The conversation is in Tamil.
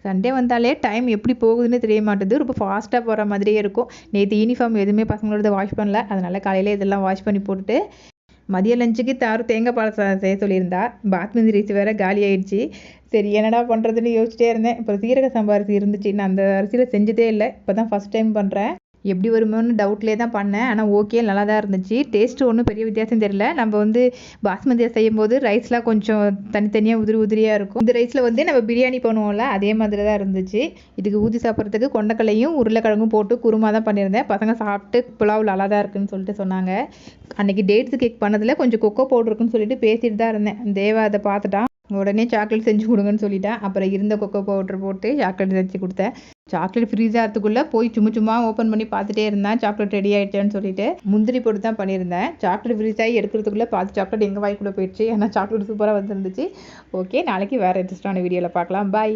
சண்டே வந்தாலே டைம் எப்படி போகுதுன்னு தெரிய மாட்டேது. ரொம்ப ஃபாஸ்ட்டாக போகிற மாதிரியே இருக்கும். நேற்று யூனிஃபார்ம் எதுவுமே பசங்களோட வாஷ் பண்ணல. அதனால் காலையில் இதெல்லாம் வாஷ் பண்ணி போட்டுட்டு மதிய லஞ்சுக்கு தேங்காய் பால் சாதம் செய்ய சொல்லியிருந்தா. பாஸ்மதி ரைஸ் வேறு காலி ஆயிடுச்சு. சரி என்னடா பண்ணுறதுன்னு யோசிச்சிட்டே இருந்தேன். இப்போ சீரக சம்பா அரிசி இருந்துச்சு. நான் அந்த அரிசியில் செஞ்சதே இல்லை. இப்போ தான் ஃபஸ்ட் டைம் பண்ணுறேன். எப்படி வருமோன்னு டவுட்லேயே தான் பண்ணேன். ஆனால் ஓகே, நல்லா தான் இருந்துச்சு. டேஸ்ட்டு ஒன்றும் பெரிய வித்தியாசம் தெரியல. நம்ம பாஸ்மதியை செய்யும் போது ரைஸ்லாம் கொஞ்சம் தனித்தனியாக உதிரியாக இருக்கும். இந்த ரைஸில் நம்ம பிரியாணி பண்ணுவோம்ல, அதே மாதிரி தான் இருந்துச்சு. இதுக்கு ஊற்றி சாப்பிட்றதுக்கு கொண்டைக்கல்லையும் உருளைக்கிழங்கும் போட்டு குருமா தான் பண்ணியிருந்தேன். பசங்க சாப்பிட்டு புலாவ் நல்லா தான் இருக்குன்னு சொல்லிட்டு சொன்னாங்க. அன்றைக்கி டேட்ஸ் கேக் பண்ணதில் கொஞ்சம் கொக்கோ பவுடர் இருக்குன்னு சொல்லிட்டு பேசிட்டு தான் இருந்தேன். தேவா அதை பார்த்துட்டான். உடனே சாக்லேட் செஞ்சு கொடுங்கன்னு சொல்லிட்டேன். அப்புறம் இருந்த கொக்கோ பவுடர் போட்டு சாக்லேட் செஞ்சு கொடுத்தேன். சாக்லேட் ஃப்ரீஸ் ஆகிறதுக்குள்ளே போய் சும்மா ஓப்பன் பண்ணி பார்த்துட்டே இருந்தேன். சாக்லேட் ரெடி ஆகிடுச்சான்னு சொல்லிட்டு முந்திரி போட்டு தான் பண்ணியிருந்தேன். சாக்லேட் ஃப்ரீஸ் ஆகி எடுக்கிறதுக்குள்ளே பார்த்து சாக்லேட் எங்கள் வாய்க்குள்ளே போயிடுச்சு. ஏன்னா சாக்லேட் சூப்பராக வந்துருந்துச்சு. ஓகே, நாளைக்கு வேறு இன்ட்ரெஸ்டான வீடியோவில் பார்க்கலாம். பாய்.